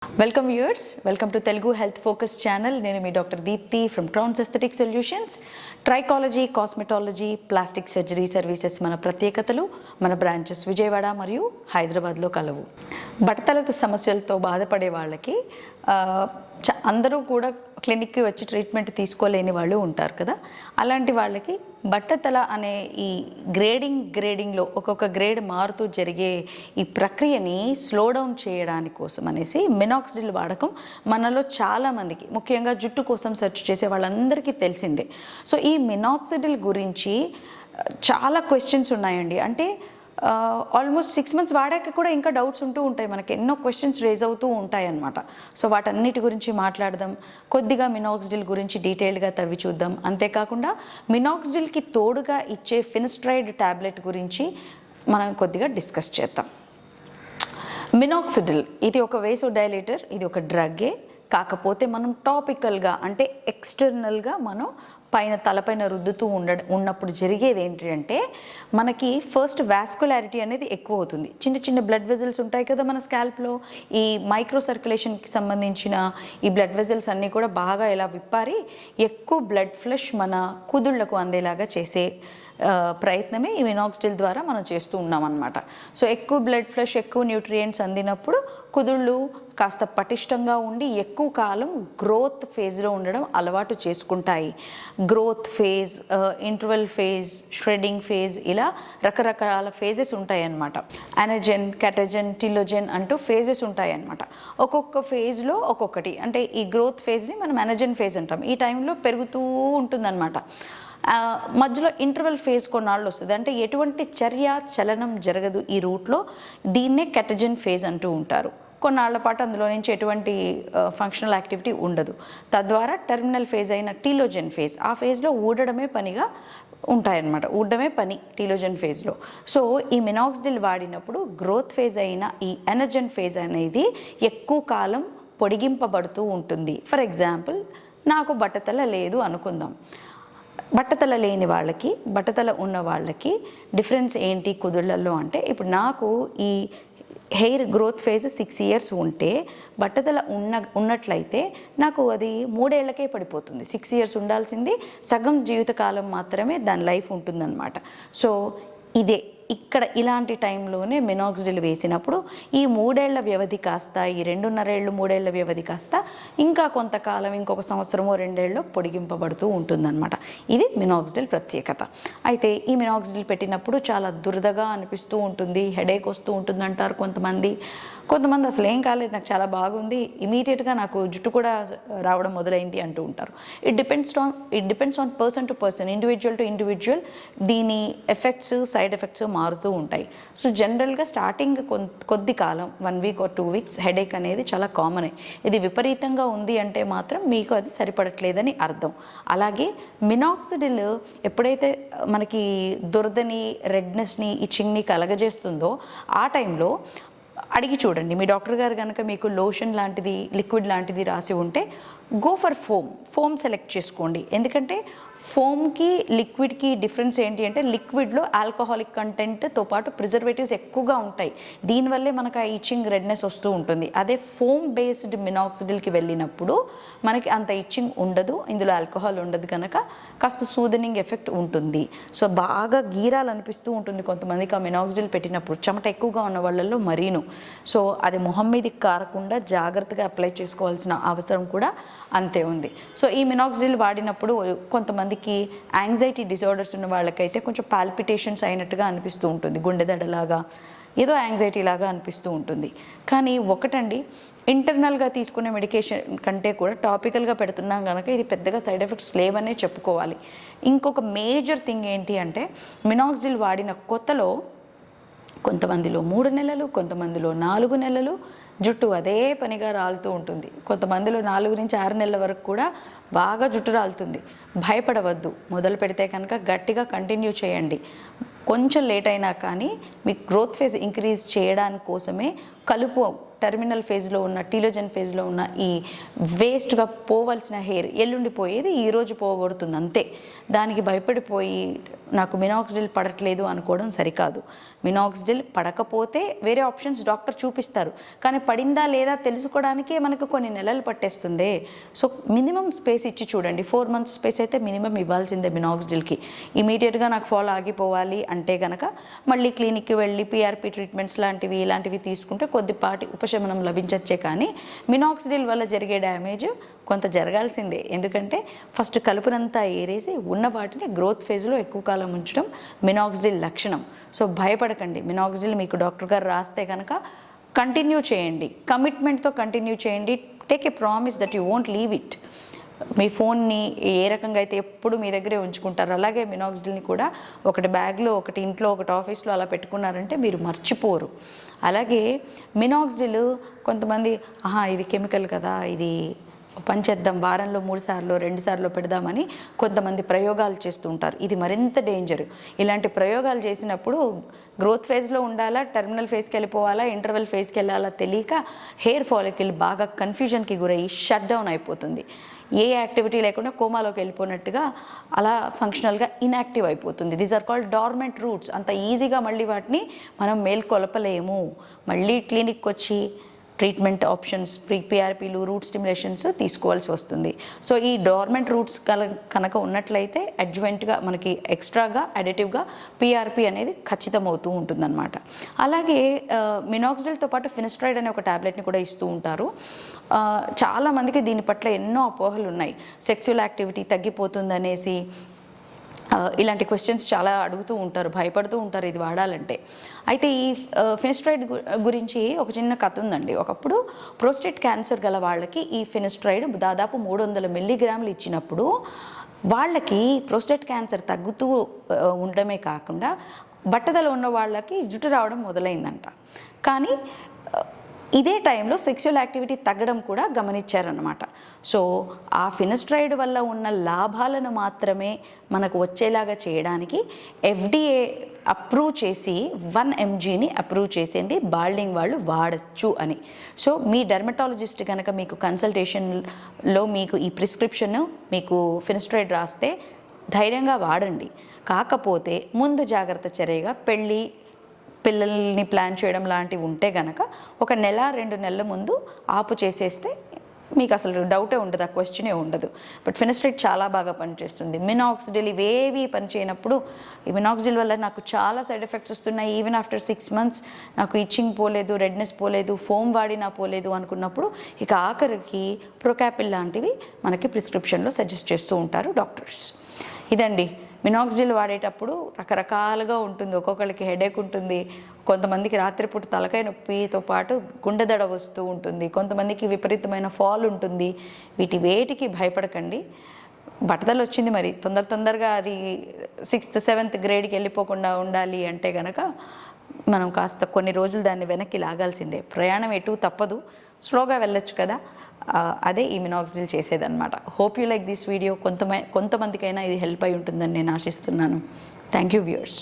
Welcome viewers, welcome to Telugu Health Focus channel. Nenu mee Dr. Deepthi from Crown's Aesthetic Solutions. Trichology, cosmetology, plastic surgery services మన ప్రత్యేకతలు, మన branches Vijayawada మరియు హైదరాబాద్లో కలవు. బట్టతల సమస్యలతో బాధపడే వాళ్ళకి అందరూ కూడా క్లినిక్కి వచ్చి ట్రీట్మెంట్ తీసుకోలేని వాళ్ళు ఉంటారు కదా. అలాంటి వాళ్ళకి బట్టతల అనే ఈ గ్రేడింగ్లో ఒక్కొక్క గ్రేడ్ మారుతూ జరిగే ఈ ప్రక్రియని స్లో డౌన్ చేయడానికి కోసం అనేసి మినాక్సిడిల్ వాడకం మనలో చాలామందికి, ముఖ్యంగా జుట్టు కోసం సెర్చ్ చేసే వాళ్ళందరికీ తెలిసిందే. సో ఈ మినాక్సిడిల్ గురించి చాలా క్వశ్చన్స్ ఉన్నాయండి. అంటే ఆల్మోస్ట్ 6 months వాడాక కూడా ఇంకా డౌట్స్ ఉంటూ ఉంటాయి, మనకి ఎన్నో క్వశ్చన్స్ రేజ్ అవుతూ ఉంటాయి అన్నమాట. సో వాటన్నిటి గురించి మాట్లాడదాం, కొద్దిగా మినాక్సిడిల్ గురించి డీటెయిల్డ్గా తవ్వి చూద్దాం. అంతేకాకుండా మినాక్సిడిల్కి తోడుగా ఇచ్చే ఫినిస్ట్రైడ్ ట్యాబ్లెట్ గురించి మనం కొద్దిగా డిస్కస్ చేద్దాం. మినాక్సిడిల్ ఇది ఒక వేసోడైలేటర్, ఇది ఒక డ్రగ్గే. కాకపోతే మనం టాపికల్గా అంటే ఎక్స్టర్నల్గా మనం తలపైన రుద్దుతూ ఉన్నప్పుడు జరిగేది ఏంటి అంటే మనకి ఫస్ట్ వాస్కులారిటీ అనేది ఎక్కువ అవుతుంది. చిన్న చిన్న బ్లడ్ వెజల్స్ ఉంటాయి కదా మన స్కాల్ప్లో, ఈ మైక్రో సర్క్యులేషన్కి సంబంధించిన ఈ బ్లడ్ వెజల్స్ అన్నీ కూడా బాగా ఇలా విప్పారి ఎక్కువ బ్లడ్ ఫ్లష్ మన కుదుళ్లకు అందేలాగా చేసే ప్రయత్నమే ఈ మినాక్సిడిల్ ద్వారా మనం చేస్తూ ఉన్నాం అన్నమాట. సో ఎక్కువ బ్లడ్ ఫ్లష్, ఎక్కువ న్యూట్రియంట్స్ అందినప్పుడు కుదుళ్ళు కాస్త పటిష్టంగా ఉండి ఎక్కువ కాలం గ్రోత్ ఫేజ్లో ఉండడం అలవాటు చేసుకుంటాయి. Growth phase, interval phase, shredding phase, ఇలా రకరకాల ఫేజెస్ ఉంటాయి అన్నమాట. అనజెన్, కెటజెన్, టిలోజెన్ అంటూ ఫేజెస్ ఉంటాయి అన్నమాట. ఒక్కొక్క ఫేజ్లో ఒక్కొక్కటి. అంటే ఈ గ్రోత్ ఫేజ్ని మనం అనజెన్ ఫేజ్ అంటాం. ఈ టైంలో పెరుగుతూ ఉంటుందన్నమాట. మధ్యలో ఇంటర్వెల్ ఫేజ్ కొన్నాళ్ళు వస్తుంది, అంటే ఎటువంటి చలనం జరగదు ఈ రూట్లో. దీన్నే కెటజెన్ ఫేజ్ అంటూ ఉంటారు. కొన్నాళ్ల పాటు అందులో నుంచి ఎటువంటి ఫంక్షనల్ యాక్టివిటీ ఉండదు. తద్వారా టెర్మినల్ ఫేజ్ అయిన టీలోజెన్ ఫేజ్, ఆ ఫేజ్లో ఊడడమే పనిగా ఉంటాయన్నమాట. ఊడడమే పని టీలోజెన్ ఫేజ్లో. సో ఈ మినాక్సిడిల్ వాడినప్పుడు గ్రోత్ ఫేజ్ అయిన ఈ ఎనర్జెన్ ఫేజ్ అనేది ఎక్కువ కాలం పొడిగింపబడుతూ ఉంటుంది. ఫర్ ఎగ్జాంపుల్, నాకు బట్టతల లేదు అనుకుందాం. బట్టతల లేని వాళ్ళకి, బట్టతల ఉన్న వాళ్ళకి డిఫరెన్స్ ఏంటి కుదుళ్లలో అంటే, ఇప్పుడు నాకు ఈ హెయిర్ గ్రోత్ ఫేజ్ 6 years ఉంటే బట్టతల ఉన్నట్లయితే నాకు అది 3 ఏళ్లకే పడిపోతుంది. 6 years ఉండాల్సింది సగం జీవితకాలం మాత్రమే దాని లైఫ్ ఉంటుందన్నమాట. సో ఇక్కడ ఇలాంటి టైంలోనే మినాక్సిడిల్ వేసినప్పుడు ఈ 3 ఏళ్ల వ్యవధి కాస్త, ఈ 2.5 ఏళ్ళు 3 ఏళ్ల వ్యవధి కాస్త ఇంకా కొంతకాలం, ఇంకొక సంవత్సరమో 2 ఏళ్ళలో పొడిగింపబడుతూ ఉంటుందన్నమాట. ఇది మినాక్సిడిల్ ప్రత్యేకత. అయితే ఈ మినాక్సిడిల్ పెట్టినప్పుడు చాలా దురదగా అనిపిస్తూ ఉంటుంది, హెడేక్ వస్తూ ఉంటుంది అంటారు కొంతమంది అసలు ఏం కాలేదు, నాకు చాలా బాగుంది, ఇమీడియట్గా నాకు జుట్టు కూడా రావడం మొదలైంది అంటూ ఉంటారు. It depends on person to person, individual to individual దీని ఎఫెక్ట్స్, సైడ్ ఎఫెక్ట్స్ మారుతూ ఉంటాయి. సో జనరల్గా స్టార్టింగ్ కొద్ది కాలం 1 week or 2 weeks హెడేక్ అనేది చాలా కామనే. ఇది విపరీతంగా ఉంది అంటే మాత్రం మీకు అది సరిపడట్లేదని అర్థం. అలాగే మినాక్సిడిల్ ఎప్పుడైతే మనకి దురదని, రెడ్నెస్ని, ఇచ్చింగ్ని కలగజేస్తుందో ఆ టైంలో అడిగి చూడండి. మీ డాక్టర్ గారు కనుక మీకు లోషన్ లాంటిది, లిక్విడ్ లాంటిది రాసి ఉంటే గో ఫర్ ఫోమ్ సెలెక్ట్ చేసుకోండి. ఎందుకంటే ఫోమ్కి లిక్విడ్కి డిఫరెన్స్ ఏంటి అంటే, లిక్విడ్లో ఆల్కహాలిక్ కంటెంట్తో పాటు ప్రిజర్వేటివ్స్ ఎక్కువగా ఉంటాయి. దీనివల్లే మనకు ఆ ఇచ్చింగ్, రెడ్నెస్ వస్తూ ఉంటుంది. అదే ఫోమ్ బేస్డ్ మినాక్సిడిల్కి వెళ్ళినప్పుడు మనకి అంత ఇచ్చింగ్ ఉండదు, ఇందులో ఆల్కహాల్ ఉండదు కనుక కాస్త సూదనింగ్ ఎఫెక్ట్ ఉంటుంది. సో బాగా గీరాలనిపిస్తూ ఉంటుంది కొంతమందికి ఆ మినాక్సిడిల్ పెట్టినప్పుడు, చెమట ఎక్కువగా ఉన్న వాళ్ళల్లో మరీను. సో అది మొహం మీదకి కారకుండా జాగ్రత్తగా అప్లై చేసుకోవాల్సిన అవసరం కూడా అంతే ఉంది. సో ఈ మినాక్సిడిల్ వాడినప్పుడు కొంతమందికి యాంగ్జైటీ డిజార్డర్స్ ఉన్న వాళ్ళకైతే కొంచెం పాల్పిటేషన్స్ అయినట్టుగా అనిపిస్తూ ఉంటుంది, గుండెదడలాగా, ఏదో యాంగ్జైటీ లాగా అనిపిస్తూ ఉంటుంది. కానీ ఒకటండి, ఇంటర్నల్గా తీసుకునే మెడికేషన్ కంటే కూడా టాపికల్గా పెడుతున్నాం కనుక ఇది పెద్దగా సైడ్ ఎఫెక్ట్స్ లేవనే చెప్పుకోవాలి. ఇంకొక మేజర్ థింగ్ ఏంటి అంటే, మినాక్సిడిల్ వాడిన కొత్తలో కొంతమందిలో 3 నెలలు, కొంతమందిలో 4 నెలలు జుట్టు అదే పనిగా రాలుతూ ఉంటుంది. కొంతమందిలో 4 నుంచి 6 నెలల వరకు కూడా బాగా జుట్టు రాలుతుంది. భయపడవద్దు, మొదలు పెడితే కనుక గట్టిగా కంటిన్యూ చేయండి. కొంచెం లేట్ అయినా కానీ మీ గ్రోత్ ఫేజ్ ఇంక్రీజ్ చేయడానికి కోసమే కలుపు టెర్మినల్ ఫేజ్లో ఉన్న టీలోజన్ ఫేజ్లో ఉన్న ఈ వేస్ట్గా పోవలసిన హెయిర్ ఎల్లుండిపోయేది ఈరోజు పోగొడుతుంది అంతే. దానికి భయపడిపోయి నాకు మినాక్సిడిల్ పడట్లేదు అనుకోవడం సరికాదు. మినాక్సిడిల్ పడకపోతే వేరే ఆప్షన్స్ డాక్టర్ చూపిస్తారు, కానీ పడిందా లేదా తెలుసుకోవడానికే మనకు కొన్ని నెలలు పట్టేస్తుంది. సో మినిమం స్పేస్ ఇచ్చి చూడండి. 4 months స్పేస్ అయితే మినిమం ఇవ్వాల్సిందే మినాక్సిడిల్కి. ఇమీడియట్గా నాకు ఫాలో ఆగిపోవాలి అంటే కనుక మళ్ళీ క్లినిక్కి వెళ్ళి పిఆర్పి ట్రీట్మెంట్స్ ఇలాంటివి తీసుకుంటే కొద్దిపాటి ఉపశమనం లభించచ్చే. కానీ మినాక్సిడిల్ వల్ల జరిగే డ్యామేజ్ కొంత జరగాల్సిందే. ఎందుకంటే ఫస్ట్ కలుపునంతా ఏరేసి ఉన్న వాటిని గ్రోత్ ఫేజ్లో ఎక్కువ కాలం ఉంచడం మినాక్సిడిల్ లక్షణం. సో భయపడకండి. మినాక్సిడిల్ మీకు డాక్టర్ గారు రాస్తే కనుక కంటిన్యూ చేయండి, కమిట్మెంట్తో కంటిన్యూ చేయండి. Take a promise that you won't leave it. మీ ఫోన్ని ఏ రకంగా అయితే ఎప్పుడు మీ దగ్గరే ఉంచుకుంటారు, అలాగే మినాక్సిడిల్ని కూడా ఒకటి బ్యాగ్లో, ఒకటి ఇంట్లో, ఒకటి ఆఫీస్లో అలా పెట్టుకున్నారంటే మీరు మర్చిపోరు. అలాగే మినాక్సిడిల్ కొంతమంది ఇది కెమికల్ కదా, ఇది పని చేద్దాం, వారంలో 3 సార్లు 2 సార్లు పెడదామని కొంతమంది ప్రయోగాలు చేస్తూ ఉంటారు. ఇది మరింత డేంజర్. ఇలాంటి ప్రయోగాలు చేసినప్పుడు గ్రోత్ ఫేజ్లో ఉండాలా, టెర్మినల్ ఫేజ్కి వెళ్ళిపోవాలా, ఇంటర్వెల్ ఫేజ్కి వెళ్ళాలా తెలియక హెయిర్ ఫాలికల్ బాగా కన్ఫ్యూజన్కి గురయ్యి షట్ డౌన్ అయిపోతుంది. ఏ యాక్టివిటీ లేకుండా కోమాలోకి వెళ్ళిపోయినట్టుగా అలా ఫంక్షనల్గా ఇన్యాక్టివ్ అయిపోతుంది. These are called dormant roots. అంత ఈజీగా మళ్ళీ వాటిని మనం మేల్కొలపలేము. మళ్ళీ క్లినిక్కి వచ్చి ట్రీట్మెంట్ ఆప్షన్స్, పిఆర్పీలు, రూట్ స్టిమ్యులేషన్స్ తీసుకోవాల్సి వస్తుంది. సో ఈ డార్మెంట్ రూట్స్ కనుక ఉన్నట్లయితే అడ్జువెంట్గా మనకి ఎక్స్ట్రాగా అడిటివ్గా పిఆర్పి అనేది ఖచ్చితమవుతూ ఉంటుందన్నమాట. అలాగే మినాక్సిడిల్తో పాటు ఫినిస్ట్రైడ్ అనే ఒక ట్యాబ్లెట్ని కూడా ఇస్తూ ఉంటారు. చాలామందికి దీని పట్ల ఎన్నో అపోహలు ఉన్నాయి. సెక్సువల్ యాక్టివిటీ తగ్గిపోతుందనేసి ఇలాంటి క్వశ్చన్స్ చాలా అడుగుతూ ఉంటారు, భయపడుతూ ఉంటారు ఇది వాడాలంటే. అయితే ఈ ఫినిస్ట్రైడ్ గురించి ఒక చిన్న కథ ఉందండి. ఒకప్పుడు ప్రోస్టేట్ క్యాన్సర్ గల వాళ్ళకి ఈ ఫినిస్ట్రైడ్ దాదాపు 300 మిల్లీగ్రాములు ఇచ్చినప్పుడు వాళ్ళకి ప్రోస్టేట్ క్యాన్సర్ తగ్గుతూ ఉండడమే కాకుండా బట్టదల ఉన్న వాళ్ళకి జుట్టు రావడం మొదలైందంట. కానీ ఇదే టైంలో సెక్సువల్ యాక్టివిటీ తగ్గడం కూడా గమనించారనమాట. సో ఆ ఫినిస్ట్రైడ్ వల్ల ఉన్న లాభాలను మాత్రమే మనకు వచ్చేలాగా చేయడానికి FDA అప్రూవ్ చేసి 1 mgని అప్రూవ్ చేసింది బాల్డింగ్ వాళ్ళు వాడచ్చు అని. సో మీ డెర్మటాలజిస్ట్ కనుక మీకు కన్సల్టేషన్లో మీకు ఈ ప్రిస్క్రిప్షన్, మీకు ఫినిస్ట్రైడ్ రాస్తే ధైర్యంగా వాడండి. కాకపోతే ముందు జాగ్రత్త చర్యగా పిల్లల్ని ప్లాన్ చేయడం లాంటివి ఉంటే గనక 1 నెల 2 నెలల ముందు ఆపు చేసేస్తే మీకు అసలు డౌటే ఉండదు, ఆ క్వశ్చనే ఉండదు. బట్ ఫినిస్ట్రైడ్ చాలా బాగా పనిచేస్తుంది. మినాక్సిడిల్ ఇవేవి పనిచేయనప్పుడు ఈ మినాక్సిడిల్ వల్ల నాకు చాలా సైడ్ ఎఫెక్ట్స్ వస్తున్నాయి, ఈవెన్ ఆఫ్టర్ 6 months నాకు ఇచ్చింగ్ పోలేదు, రెడ్నెస్ పోలేదు, ఫోమ్ వాడినా పోలేదు అనుకున్నప్పుడు ఇక ఆఖరికి ప్రొకాపిల్ లాంటివి మనకి ప్రిస్క్రిప్షన్లో సజెస్ట్ చేస్తూ ఉంటారు డాక్టర్స్. ఇదండి మినాక్సిడిల్ వాడేటప్పుడు రకరకాలుగా ఉంటుంది. ఒక్కొక్కరికి హెడేక్ ఉంటుంది, కొంతమందికి రాత్రిపూట తలకాయ నొప్పితో పాటు గుండె దడ వస్తూ ఉంటుంది, కొంతమందికి విపరీతమైన ఫాల్ ఉంటుంది. వేటికి భయపడకండి. బట్టతలు వచ్చింది మరి తొందరగా అది 6th 7th గ్రేడ్కి వెళ్ళిపోకుండా ఉండాలి అంటే కనుక మనం కాస్త కొన్ని రోజులు దాన్ని వెనక్కి లాగాల్సిందే. ప్రయాణం ఎటు తప్పదు, స్లోగా వెళ్ళొచ్చు కదా. అదే ఈ మినాక్సిడిల్ చేసేదన్నమాట. Hope you like this video. కొంతమందికైనా ఇది హెల్ప్ అయి ఉంటుందని నేను ఆశిస్తున్నాను. Thank you viewers.